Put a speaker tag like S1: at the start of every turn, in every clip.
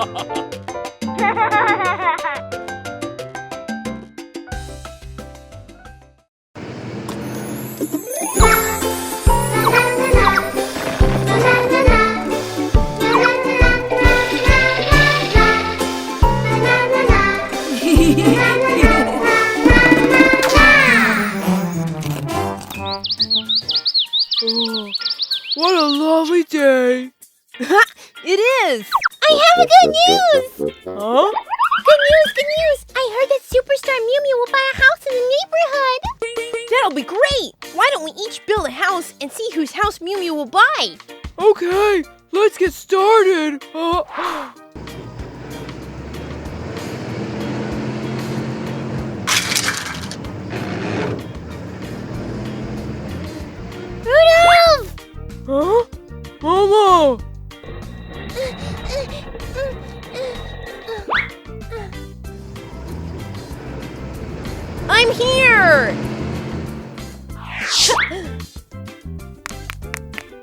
S1: Oh, what a lovely day.
S2: It is! I have good news!
S1: Huh?
S2: Good news! I heard that Superstar Mew Mew will buy a house in the neighborhood! That'll be great! Why don't we each build a house and see whose house Mew Mew will buy?
S1: Okay, let's get started.
S2: Rudolph!
S1: Huh? Mama!
S2: I'm here!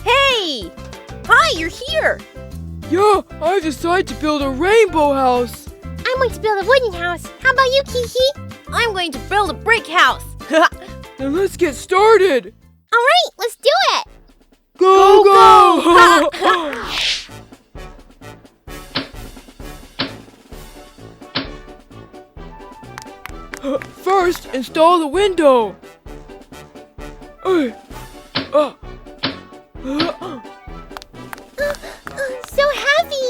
S2: Hey! Hi, you're here!
S1: Yeah, I decided to build a rainbow house.
S2: I'm going to build a wooden house. How about you, Kiki? I'm going to build a brick house.
S1: Then let's get started.
S2: All right, let's do it!
S1: Go! First, install the window.
S2: So heavy!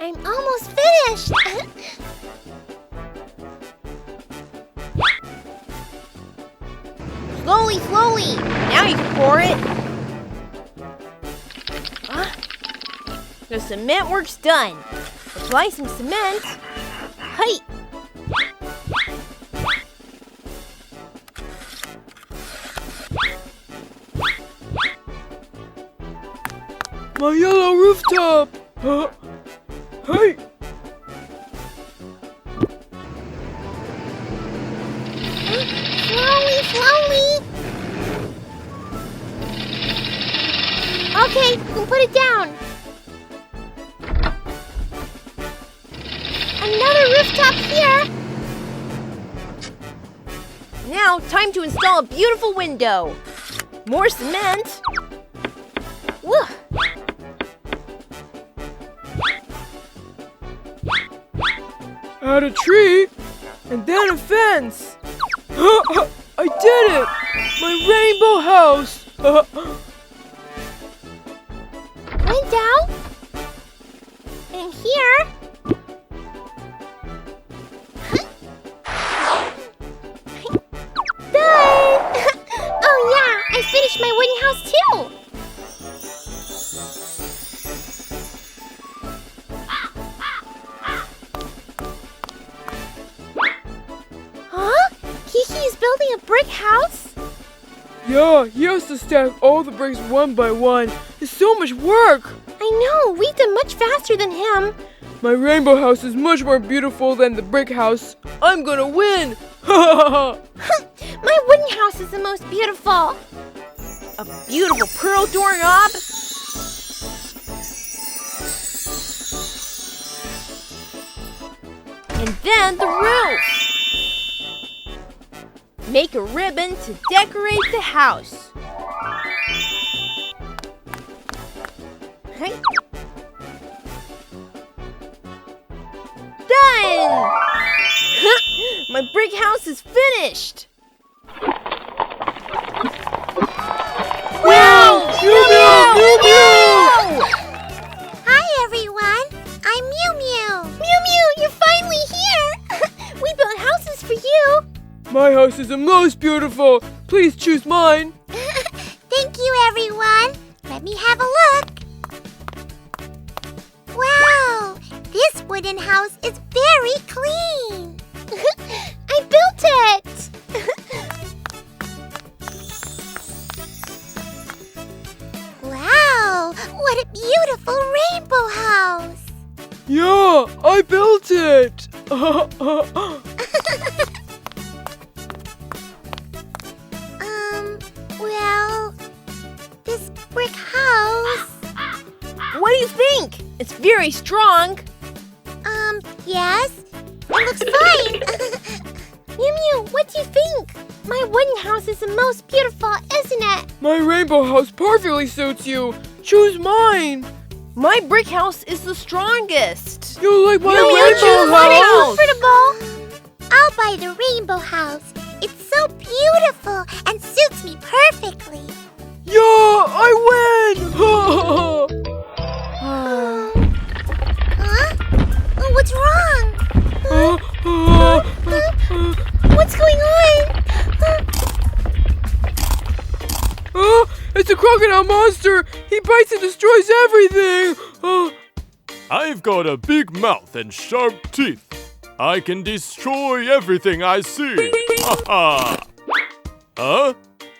S2: I'm almost finished! Slowly! Now you can pour it! The cement work's done. Apply some cement. Hey!
S1: My yellow rooftop. Hey!
S2: Slowly! Okay, you can put it down. Another rooftop here. Now, time to install a beautiful window. More cement. Woo.
S1: Add a tree, and then a fence. I did it! My rainbow house!
S2: Window. And here. Done! Oh yeah, I finished my wooden house too. Huh? Kiki is building a brick house?
S1: Yeah, he has to stack all the bricks one by one. It's so much work!
S2: I know, we've done much faster than him.
S1: My rainbow house is much more beautiful than the brick house. I'm gonna win!
S2: My wooden house is the most beautiful. A beautiful pearl doorknob. And then the roof. Make a ribbon to decorate the house. Hey. Done! My brick house is finished.
S1: Wow! Mew Mew!
S2: Hi everyone, I'm Mew Mew. Mew Mew, you're finally here. We built houses for you.
S1: My house is the most beautiful. Please choose mine.
S2: Thank you, everyone. Let me have a look. Wow, this wooden house is very clean. I built it. Wow, what a beautiful rainbow house.
S1: Yeah, I built it.
S2: It's very strong.
S3: Yes. It looks fine. Mew Mew, what do you think? My wooden house is the most beautiful, isn't it?
S1: My rainbow house perfectly suits you. Choose mine.
S2: My brick house is the strongest.
S1: You like my
S2: Mew Mew,
S1: rainbow
S2: choose my
S1: house?
S2: house.
S3: Comfortable. I'll buy the rainbow house. It's so beautiful and suits me perfectly.
S1: Yeah, I win!
S3: Huh? What's wrong? What's going on?
S1: It's a crocodile monster! He bites and destroys everything!
S4: I've got a big mouth and sharp teeth. I can destroy everything I see. Ha ha! Huh?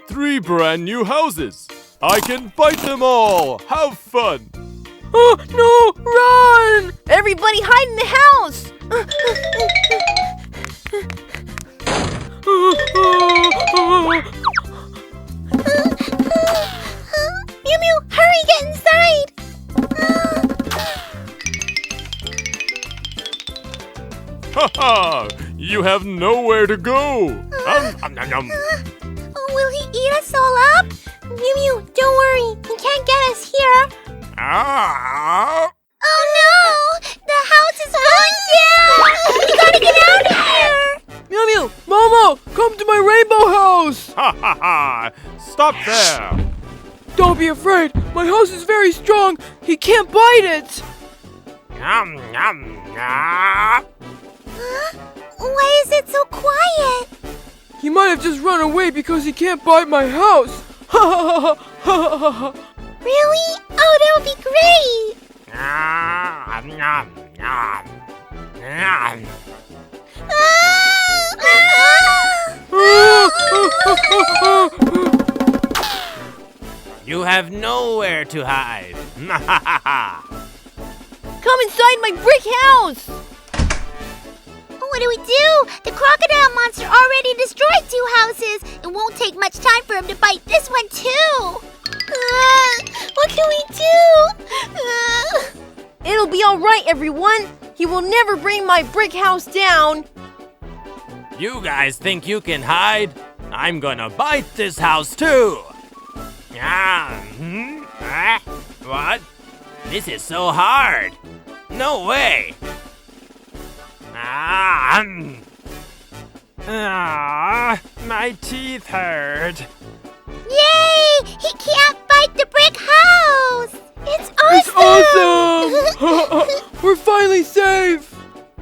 S4: 3 brand new houses. I can bite them all. Have fun.
S1: Oh, no! Run!
S2: Everybody hide in the house.
S3: Mew Mew, hurry, get inside!
S4: Ha ha! You have nowhere to go.
S3: Will he eat us all up? Mew Mew, don't worry. He can't get us here.
S4: Ah!
S3: Oh no! The house is falling down! We gotta get out of here!
S1: Mew Mew! Momo! Come to my rainbow house!
S4: Ha ha ha! Stop there!
S1: Don't be afraid! My house is very strong! He can't bite it!
S4: Yum yum yum!
S3: Huh? Why is it so quiet?
S1: He might have just run away because he can't bite my house! Ha ha ha ha ha ha!
S3: Really? Oh, that would be great!
S4: Yum yum yum! Yum! You have nowhere to hide.
S2: Come inside my brick house.
S3: What do we do? The crocodile monster already destroyed 2 houses. It won't take much time for him to bite this one too. What can we do?
S2: It'll be all right, everyone. He will never bring my brick house down.
S4: You guys think you can hide? I'm gonna bite this house too. What? This is so hard. No way. My teeth hurt.
S3: Yay! He can't bite the brick house! It's
S1: It's
S3: awesome!
S1: awesome! We're finally safe!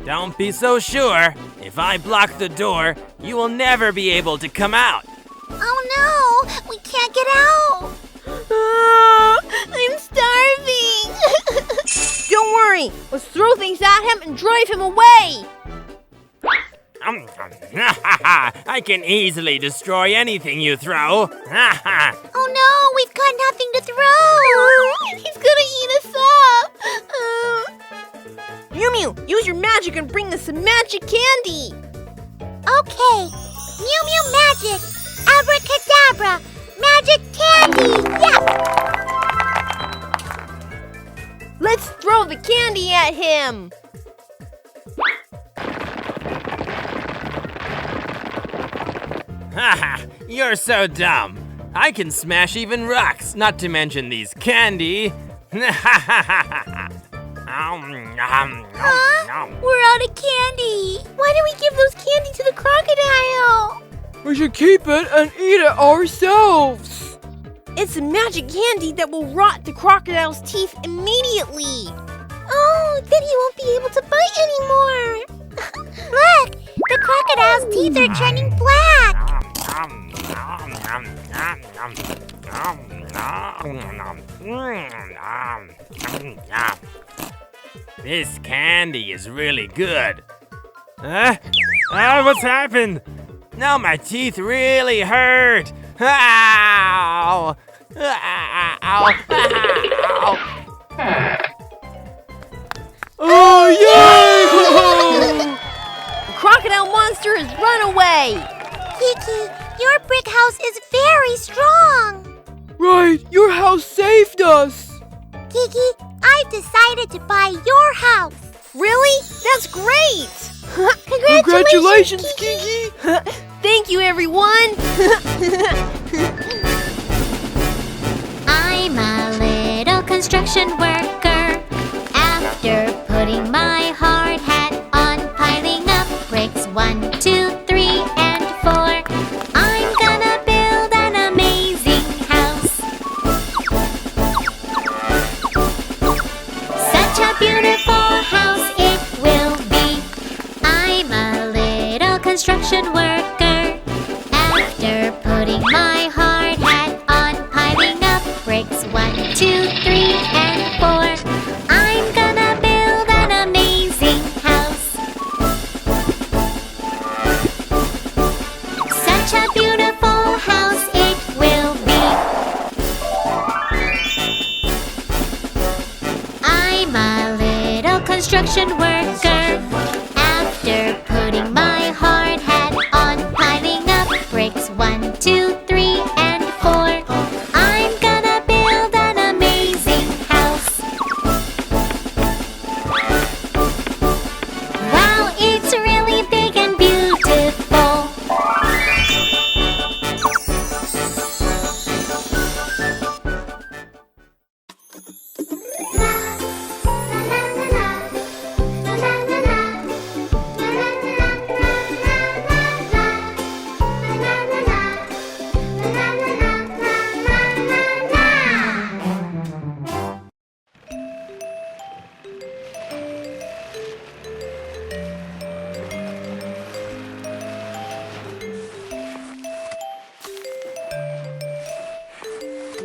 S4: Don't be so sure. If I block the door, you will never be able to come out.
S3: Oh no! We can't get out! I'm starving!
S2: Don't worry. Let's throw things at him and drive him away.
S4: I can easily destroy anything you throw.
S3: Oh no! We've got nothing to throw! He's gonna eat us up!
S2: Mew Mew, use your magic and bring us some magic candy.
S3: Okay. Mew Mew magic! Abracadabra! Magic candy! Yep!
S2: Let's throw the candy at him.
S4: Haha, you're so dumb. I can smash even rocks, not to mention these candy.
S3: Huh? We're out of candy! Why don't we give those candy to the crocodile?
S1: We should keep it and eat it ourselves!
S2: It's a magic candy that will rot the crocodile's teeth immediately.
S3: Oh, then he won't be able to bite anymore! Look! The crocodile's teeth are turning black!
S4: This candy is really good. What's happened? Now my teeth really hurt. Ow! Ow! Ow!
S1: Oh, yay!
S2: The crocodile monster has run away.
S3: Kiki, your brick house is very strong!
S1: Right, your house saved us!
S3: Kiki, I've decided to buy your house.
S2: Really? That's great!
S1: Congratulations, Kiki!
S2: Thank you, everyone!
S3: I'm a little construction worker. After putting my hard hat on, piling up bricks 1, 2, 3, and 4, I'm gonna build an amazing house. Such a beautiful house it will be. I'm a little construction worker. After putting my hard hat on, piling up bricks 1, 2, 3, and 4, I'm gonna build an amazing house. Such a beautiful house it will be. I'm a little construction worker. After putting my hard hat on, piling up bricks 1, 2, 3, and 4, I'm gonna build an amazing house. Wow, it's really big and beautiful.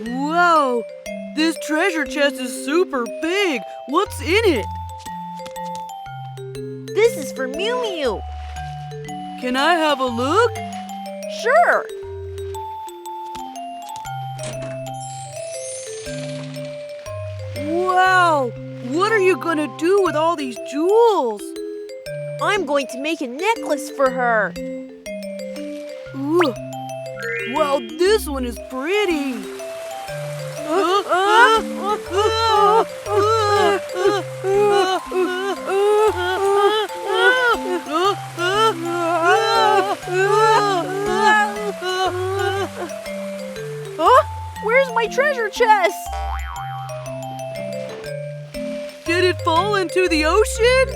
S1: Wow! This treasure chest is super big! What's in it?
S2: This is for Mew Mew.
S1: Can I have a look?
S2: Sure.
S1: Wow! What are you gonna do with all these jewels?
S2: I'm going to make a necklace for her.
S1: Ooh. Wow, this one is pretty!
S2: Huh? Where's my treasure chest?
S1: Did it fall into the ocean?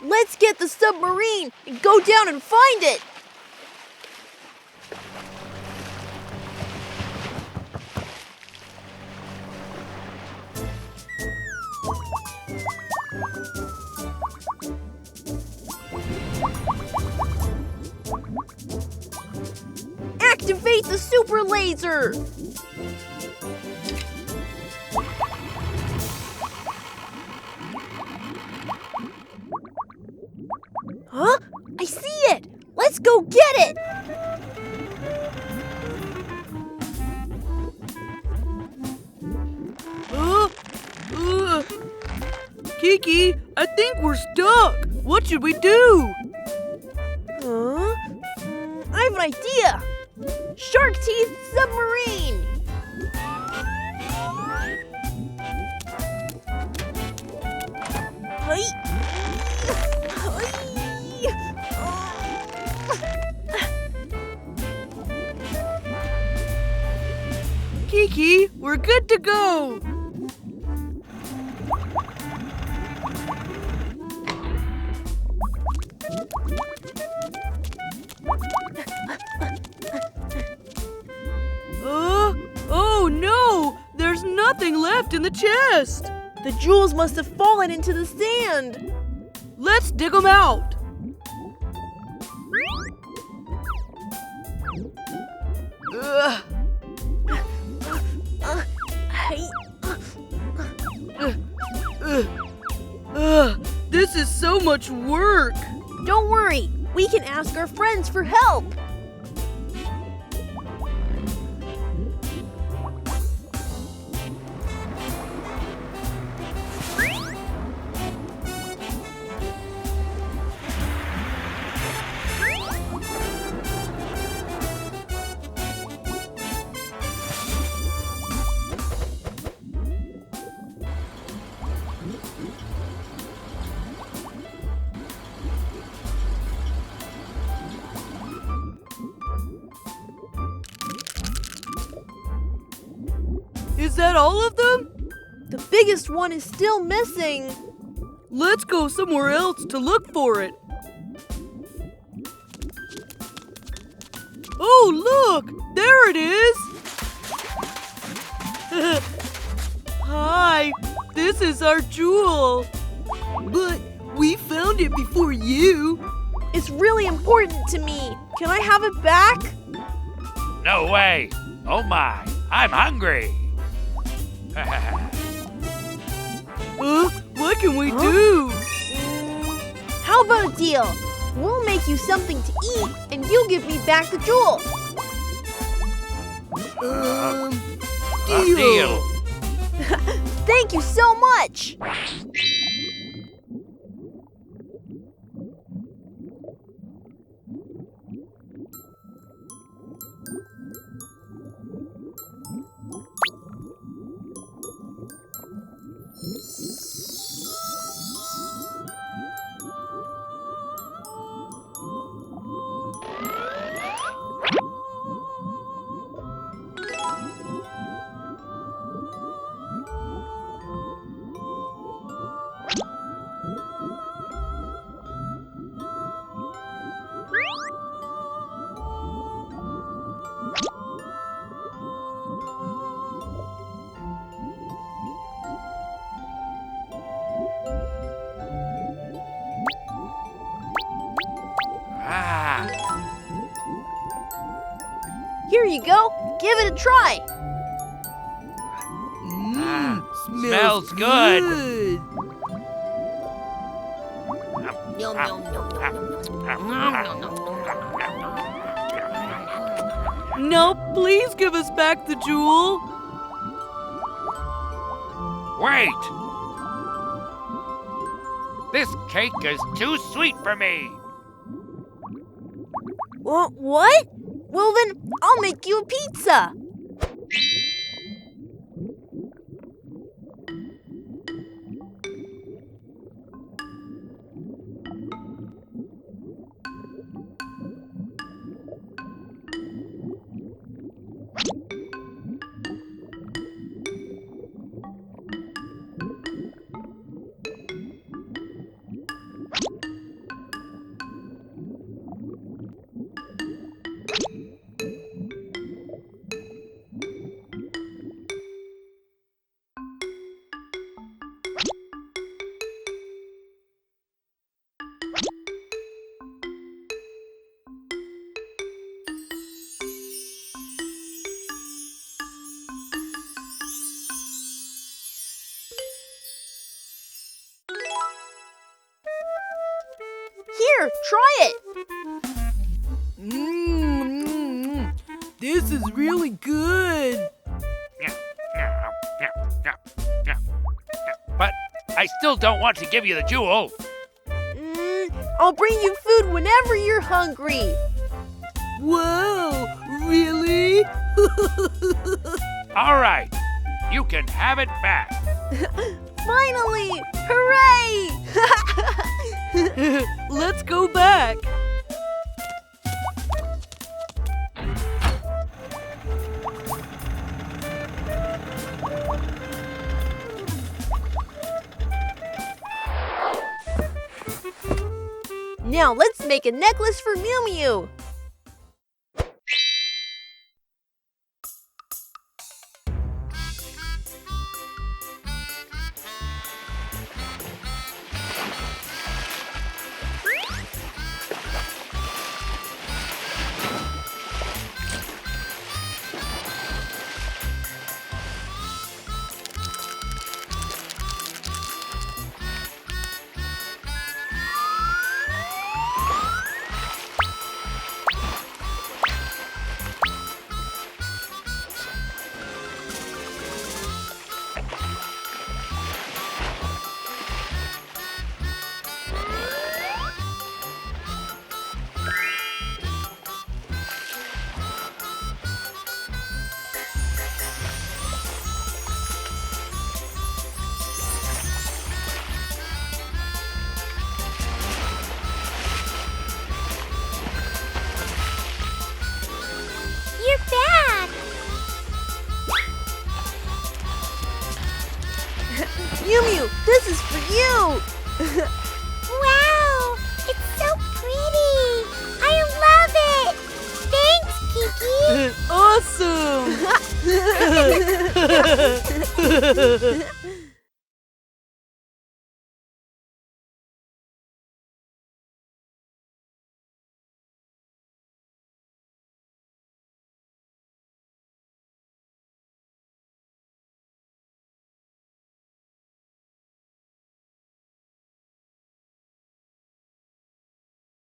S2: Let's get the submarine and go down and find it. Activate the super laser! Huh? I see it! Let's go get it!
S1: Kiki, I think we're stuck. What should we do?
S2: Huh? I have an idea! Shark Teeth Submarine! Hey!
S1: Kiki, we're good to go. Oh no! There's nothing left in the chest.
S2: The jewels must have fallen into the sand.
S1: Let's dig them out. Ugh. This is so much work.
S2: Don't worry, we can ask our friends for help.
S1: Is that all of them?
S2: The biggest one is still missing.
S1: Let's go somewhere else to look for it. Oh, look! There it is! Hi, this is our jewel. But we found it before you.
S2: It's really important to me. Can I have it back?
S5: No way! Oh my, I'm hungry!
S1: What can we do?
S2: How about a deal? We'll make you something to eat, and you give me back the jewel.
S5: Deal!
S2: Thank you so much. Here you go. Give it a try.
S5: Smells good.
S1: No, please give us back the jewel.
S5: Wait! This cake is too sweet for me.
S2: What? Well then, I'll make you a pizza. Here, try it.
S1: This is really good.
S5: But I still don't want to give you the jewel.
S2: I'll bring you food whenever you're hungry.
S1: Whoa, really?
S5: All right, you can have it back.
S2: Finally! Hooray!
S1: Let's go back.
S2: Now let's make a necklace for Mew Mew. This is for you.
S3: Wow, it's so pretty. I love it. Thanks, Kiki.
S1: Awesome!